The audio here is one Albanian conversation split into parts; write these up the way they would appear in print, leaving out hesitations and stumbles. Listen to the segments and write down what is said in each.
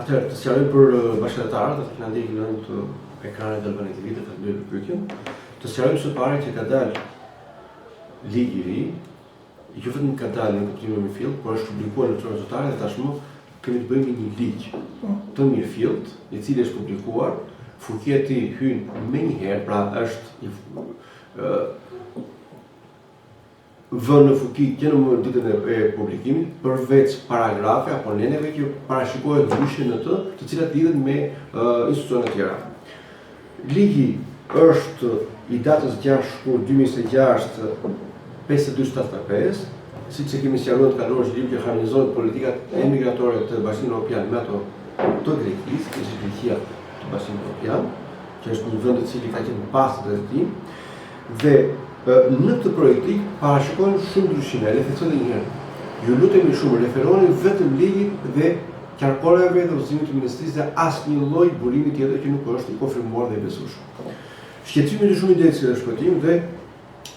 Atëherë, të sqaroj për bashkëtarët, që na ndjekin në të ekranit të Albania TV, të falenderoj për pyetjen. Të sqarojmë së pari që ka dalë ligj i ri, jo vetëm ka dalë në kuptimin e fillt, por është publikuar në çfarë zotare dhe tashmë kemi të bëjmë një ligj të mirëfillt, i cili është publikuar, fuqia e tij hyn menjëherë, pra është vënë në fuqi që në ditën e publikimit, përveç paragrafe apo neneve që parashikohet ndryshe në të cilat lidhen me institucione të tjera. Ligji është i datës 6 shkurt 2026 5275, siç e kemi sqaruar të kaluar që harmonizohet politikat emigratore të Bashkimit Evropian me ato të Greqisë, që është Greqia të Bashkimit Evropian, që është një vend i cili ka qenë pas drejtim, dhe në këtë projektik parashikohen shumë ndryshime, le të them një herë. Ju lutemi shumë, referoni vetëm ligjit dhe qarkoreve dhe udhëzimit të ministrisë dhe asnjë lloj burimi tjetër që nuk është i konfirmuar dhe i besueshëm. Shqetësimi është shumë i drejtë si shpëtim dhe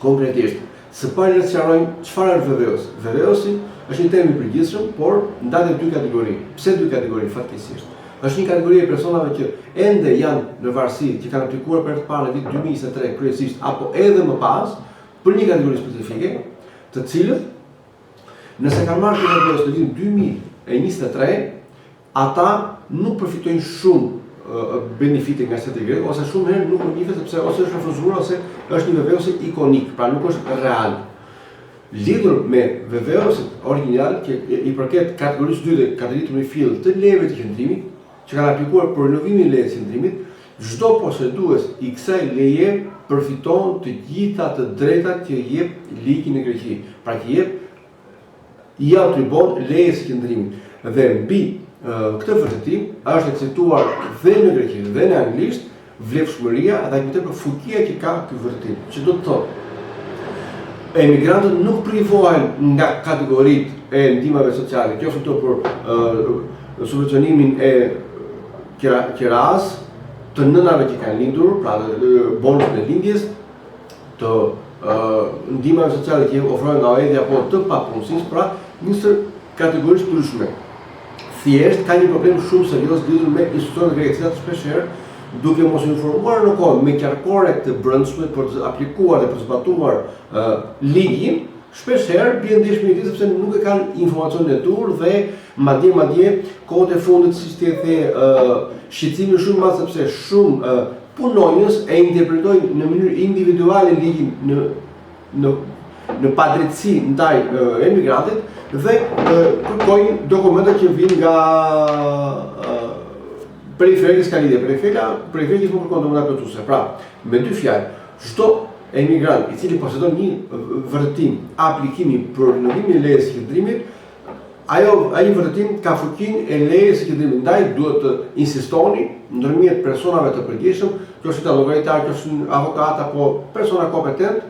konkretisht. Së pari le të sqarojmë çfarë është VVO-si. VVO-si është një temë i përgjithshëm, por ndahet në dy kategori. Pse dy kategori fatkeqësisht? Është një kategori e personave që ende janë në varësi, që kanë aplikuar për të parë në vitin 2023 kryesisht apo edhe më pas, për një kategori specifike, të cilët nëse kanë marrë këtë në vitin 2023, ata nuk përfitojnë shumë benefite nga shteti grek, ose shumë herë nuk njihet sepse ose është refuzuar ose është një VVO-si ikonik, pra nuk është real. Lidhur me VVO-sin origjinal që i përket kategorisë 2 dhe kategorisë më fill të lejeve të qëndrimit, që kanë aplikuar për renovimin e lejeve të qëndrimit, çdo posedues i kësaj leje përfiton të gjitha të drejtat që jep ligji në Greqi, pra që i atribon lejes së qëndrimit. Dhe mbi këtë vërtetim është ekzekutuar dhe në greqisht dhe në anglisht vlefshmëria dhe më tepër fuqia që ka ky vërtetim. Që do të thotë emigrantët nuk privohen nga kategoritë e ndihmave sociale, qoftë këto për subvencionimin e qeras të nënave që kanë lindur, pra bonusin e lindjes, të ndihmave sociale që ofrohen nga OED apo të papunësisë, pra një kategori të ndryshme. Thjesht ka një problem shumë serioz lidhur me institucionet greke, të cilat shpeshherë duke mos informuar në kohë me qarkore të brendshme për të aplikuar dhe për të zbatuar ligjin, shpeshherë bien ndeshme i sepse nuk e kanë informacionin e dur dhe madje kohët e fundit siç ti e the shqetësimi shumë madh sepse shumë punonjës e interpretojnë në mënyrë individuale ligjin në padrejtësi ndaj emigrantit dhe kërkojnë dokumente që vijnë nga periferia s'ka lidhje. Periferia nuk kërkon dokumenta plotësuese. Pra, me dy fjalë, çdo emigrant i cili posedon një vërtetim aplikimi për renovimin e lejes së qëndrimit, ai vërtetim ka fuqinë e lejes së qëndrimit. Ndaj duhet të insistoni ndërmjet personave të përgjithshëm, qoftë llogaritar, qoftë avokat apo persona kompetent,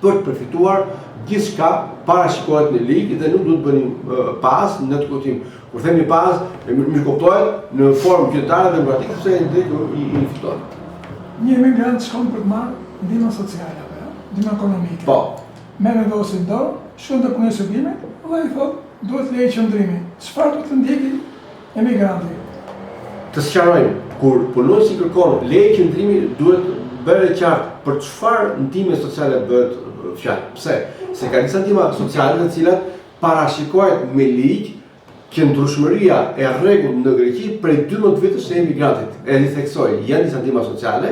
për të përfituar gjithçka parashikohet në ligj dhe nuk duhet bëni pas në të kuptim. Kur themi pas, më kuptohet në formë qytetare dhe demokratike sepse i fiton. Një emigrant shkon për të marrë ndihmë sociale apo ndihmë ekonomike. Po. Merr vendosin dorë, shkon te punësia e shërbimit dhe i thotë duhet leje qëndrimi. Çfarë do të ndjeki emigranti? Të sqarojmë, kur punuesi kërkon leje qëndrimi duhet bërë qartë për çfarë ndihme sociale bëhet fjalë. Pse? Se ka disa ndihma sociale të cilat parashikohet me ligj qëndrueshmëria e rregullt në Greqi prej 12 vjetësh së emigrantit. E theksoj, janë disa ndihma sociale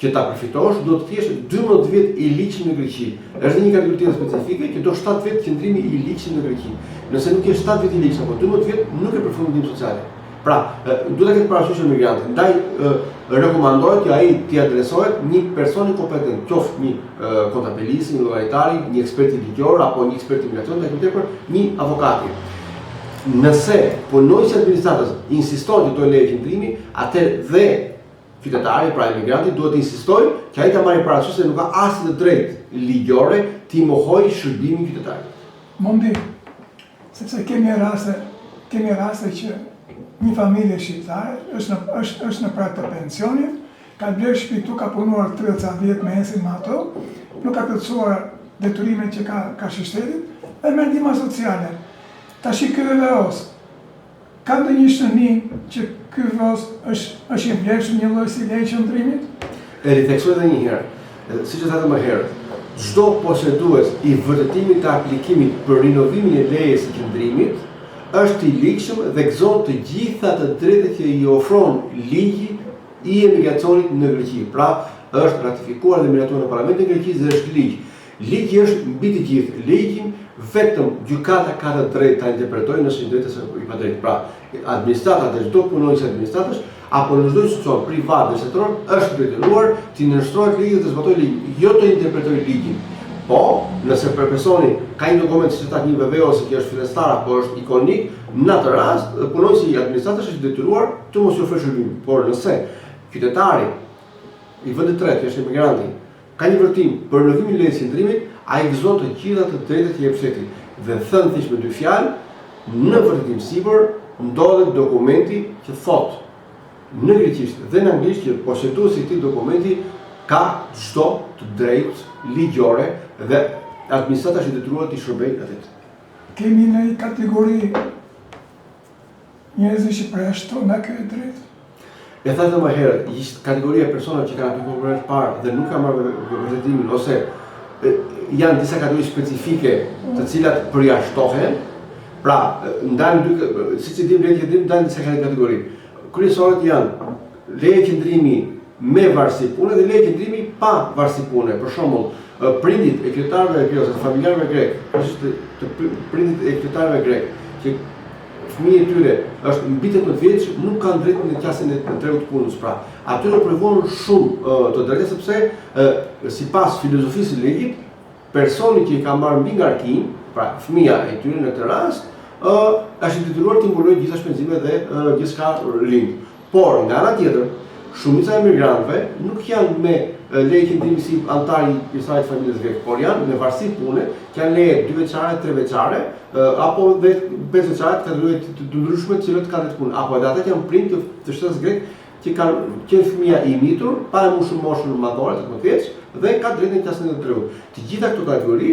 që ta përfitosh do të thjesht 12 vjet i ligjshëm në Greqi. Është një kategori tjetër specifike që do 7 vjet qëndrimi i ligjshëm në Greqi. Nëse nuk ke 7 vjet i ligjshëm apo 12 vjet nuk e përfundon ndihmë sociale. Pra, duhet të ketë parasysh emigrantin. Ndaj rekomandohet që ai t'i adresohet një person i kompetent, qoftë një kontabilist, një llogaritar, një ekspert i ligjor apo një ekspert i migracion, dhe tepër një avokati. Nëse punojësi administratës insiston që do leje qëndrimi, atëherë dhe qytetari, pra emigranti, duhet të insistojë që ai ta marrë parasysh se nuk ka asnjë të drejtë ligjore t'i mohojë shërbimin qytetarit. Mundi, sepse kemi raste që një familje shqiptare është në prag të pensionit, ka blerë shtëpi këtu, ka punuar 30 vjet me esin me ato, nuk ka plotësuar detyrimet që ka shtetit dhe me ndihma sociale. Tash ky VVO ka ndonjë shënim që ky vos është i vlefshëm një lloj si leje qëndrimit? E ritheksoj edhe një herë, siç e thamë më herët, çdo posedues i vërtetimit të aplikimit për rinovimin e lejes së qëndrimit është i ligjshëm dhe gëzon të gjitha të drejtat që i ofron ligji i emigracionit në Greqi. Pra, është ratifikuar dhe miratuar në Parlamentin e Greqisë dhe është ligj. Ligji është mbi të gjithë. Ligjin vetëm gjykata ka të drejtë ta interpretojë nëse i drejtë ose i padrejtë. Pra, administrata dhe çdo punonjës administratës apo në çdo institucion privat dhe shtetëror është detyruar të nënshtrohet ligjit dhe të zbatojë ligjin, jo të interpretojë ligjin. Po, nëse për personi ka një dokument si një VV ose që është fillestar apo është ikonik, në atë rast punonjësi i administratës është detyruar të mos i ofrojë shërbim. Por nëse qytetari i vendit të tretë, që është emigranti, ka një vërtim për rinovimin e lejës së qëndrimit, ai gëzon të gjitha të drejtat që jep shteti. Dhe thënë thjesht me dy fjalë, në vërtetim sipër ndodhet dokumenti që thotë në greqisht dhe në anglisht që poseduesi i këtij dokumenti ka çdo të drejtë ligjore dhe administrata është e detyruar të shërbejë atë. Kemi në një kategori njerëz që përjashton nga ky drejt? E thashë më herët, ishte kategoria e personave që kanë aplikuar për herë të parë dhe nuk kanë marrë vërtetimin ose janë disa kategori specifike të cilat përjashtohen. Pra, ndajnë dy, siç e dim leje qëndrimi ndajnë disa kategori. Kryesorët janë leje qëndrimi me varësi pune dhe leje qëndrimi pa varësi pune. Për shembull, prindit e kryetarëve ose familjarëve grek, të prindit e kryetarëve grek, që fëmijët e tyre është mbi 18 vjeç, nuk kanë drejt në qasjen e tregut të punës. Pra, atyre provohen shumë të drejtë sepse sipas filozofisë së ligjit, personi që i ka marrë mbi ngarkim, pra fëmia e tyre në këtë rast, është i detyruar të mbulojë gjitha shpenzimet dhe gjithçka lind. Por nga ana tjetër, shumica e emigrantëve nuk janë me leje qëndrimi si antar i kësaj familjes greke, por janë me varësi pune, që janë leje 2 vjeçare, 3 vjeçare, apo dhe 5 vjeçare të kategorive të ndryshme të cilët kanë të punë, apo edhe ata që janë prindë të shtetit grek që kanë qenë fëmia i mitur, pa e mbushur moshën madhore të 18 vjeç dhe ka drejtë në qasjen e tregut. Të gjitha këto kategori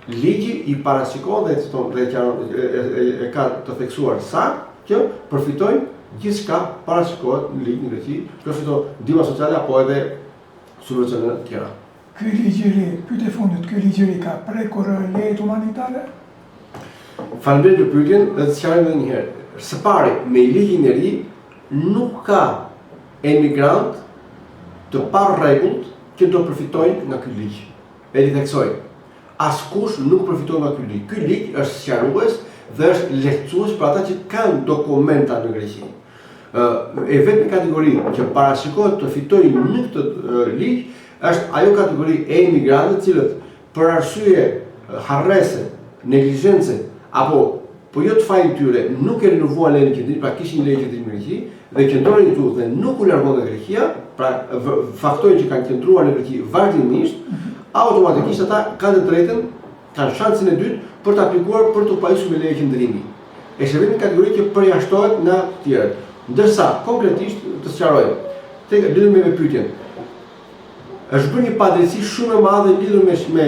ligji i parashikon dhe e ka të theksuar saktë që përfitojnë gjithçka parashikohet në ligj në Greqi, përfito ndihma sociale apo edhe subvencione të tjera. Ky ligjëri, pyetja e fundit, ky ligjëri ka prekur lejet humanitare? Faleminderit për pyetjen, dhe të sqarojmë edhe një herë. Së pari, me ligjin e ri nuk ka emigrant të parregullt që do përfitojnë nga ky ligj. E ritheksoj. Askush nuk përfiton nga ky ligj. Ky ligj është sqarues dhe është lehtësues për ata që kanë dokumenta në Greqi. E vetmi kategori që parashikohet të fitojë në këtë ligj është ajo kategori e emigrantëve të cilët për arsye harrese, neglizhence apo po jo të fajin tyre nuk e rinovuan lejen e qëndrimit, pra kishin leje qëndrimi në Greqi dhe qëndronin këtu dhe nuk u largon nga Greqia, pra faktojnë që kanë qëndruar në Greqi vazhdimisht, automatikisht ata kanë të drejtën, kanë shansin e dytë për të aplikuar për të pajisur me leje qëndrimi. Është vetëm kategori që përjashtohet nga të tjerët. Ndërsa konkretisht të sqarojmë, tek lidhur me pyetjen. Është bërë një padrejtësi shumë e madhe lidhur me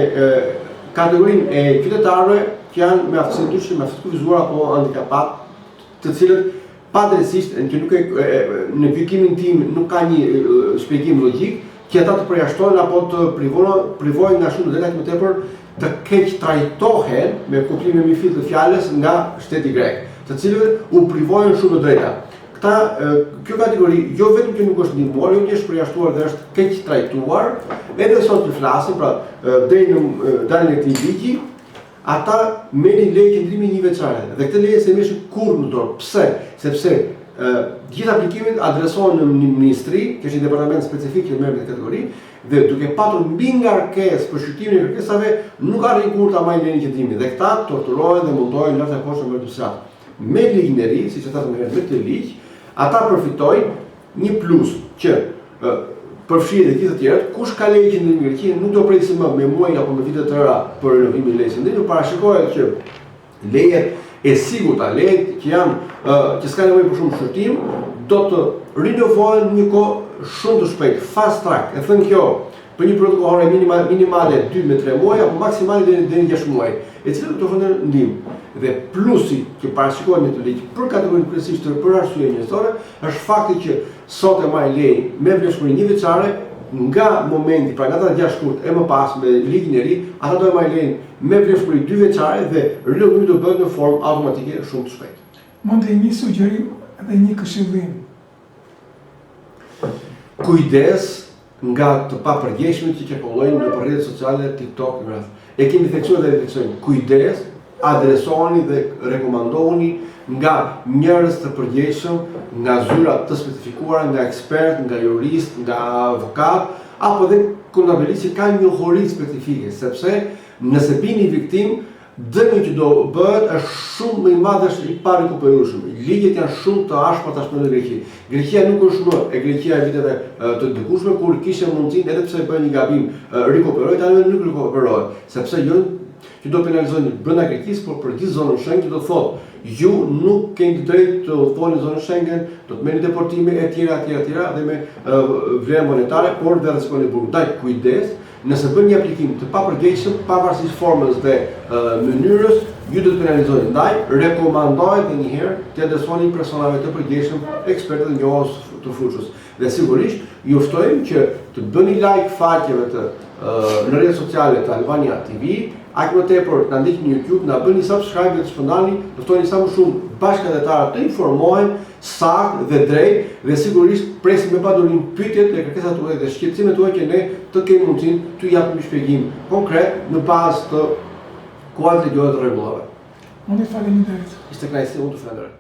kategorinë e qytetarëve që janë me aftësi ndryshme, me aftësi kufizuar apo handikapat, të cilët padrejtësisht që nuk në gjykimin tim nuk ka një shpjegim logjik, që ata të përjashtohen apo të privojnë nga shumë drejta më tepër të keq trajtohen me kuptimin më fillë të fjalës nga shteti grek, të cilëve u privojnë shumë drejta. Kjo kategori jo vetëm që nuk është ndihmuar, jo që është përjashtuar dhe është keq trajtuar, edhe sot të flasim, pra deri në daljen e këtij ligji, ata merrin leje qëndrimi 1 vjeçare. Dhe këtë leje se merreshin kurrë në dorë. Pse? Sepse gjithë aplikimet adresohen në ministri, që është një departament specifik që merr me kategori, dhe duke patur mbi ngarkesë për shqyrtimin e kërkesave, nuk arrin kurrë ta marrin lejen qëndrimi. Dhe këta torturohen dhe mundohen lart e poshtë me dyshat. Me ligjin e ri, siç e thashë më herët, me këtë ligj, ata përfitojnë një plus që përfshirë dhe gjithë të tjerët, kush ka leje qëndrimi në Greqi nuk do presim më me muaj apo me vite të tëra për rinovimin e lejës qëndrimi, parashikohet që lejet e sigurta, lejet që janë që s'ka nevojë për shumë shërtim, do të rinovohen një kohë shumë të shpejtë, fast track. E thënë kjo, për një periudhë kohore minimale 2 me 3 muaj apo maksimale deri në 6 muaj, e cila do të ofron ndihmë. Dhe plusi që parashikohet në këtë ligj për kategorinë kryesisht për arsye njerëzore është fakti që sot e marr lej me vlefshmëri 1 vjeçare nga momenti, pra nga data 6 shkurt e më pas me ligjin e ri, ata do të marrin lejn me vlefshmëri 2 vjeçare dhe rillogimi do bëhet në formë automatike shumë të shpejtë. Mund të jemi një sugjerim dhe një këshillim. Kujdes nga të papërgjeshmit që qekollojnë në rrjetet sociale, TikTok e rreth. E kemi theksuar dhe theksojmë. Kujdes, adresoheni dhe rekomandoheni nga njerëz të përgjegjshëm, nga zyra të specifikuara, nga ekspert, nga jurist, nga avokat, apo dhe kontabilist që kanë njohuri specifike, sepse nëse bini viktim, dëmi që do bëhet është shumë më i madh dhe i parikuperueshëm. Ligjet janë shumë të ashpra tashmë në Greqi. Greqia nuk është më e Greqia e viteve të dikushme kur kishte mundësinë edhe pse bën një gabim rikuperoi, tani nuk rikuperohet, sepse jo që do penalizojnë brenda Greqisë, por për gjithë zonën Schengen do thotë ju nuk keni drejt të udhëtoni në zonën Schengen, do të merrni deportime etj dhe me vlerë monetare, por dhe rrezikoni burg. Ndaj kujdes, nëse bën një aplikim të papërgjegjshëm, pavarësisht formës dhe mënyrës, ju do të penalizohet. Ndaj rekomandohet edhe një herë të adresoni personave të përgjegjshëm, ekspertë dhe njohës të fushës. Dhe sigurisht ju ftojmë që të bëni like faqeve të në rrjetet sociale të Albania TV, aq më tepër na ndiqni në YouTube, na bëni subscribe dhe të shpërndani, të ftoni sa më shumë bashkëdhetarë të informohen saktë dhe drejt dhe sigurisht presim me padurim pyetjet dhe kërkesat tuaja dhe shqetësimet tuaja që ne të kemi mundësinë t'ju japim një shpjegim konkret në bazë të kuadrit ligjor të rregullave. Unë faleminderit. Ishte kënaqësi, unë të falenderoj.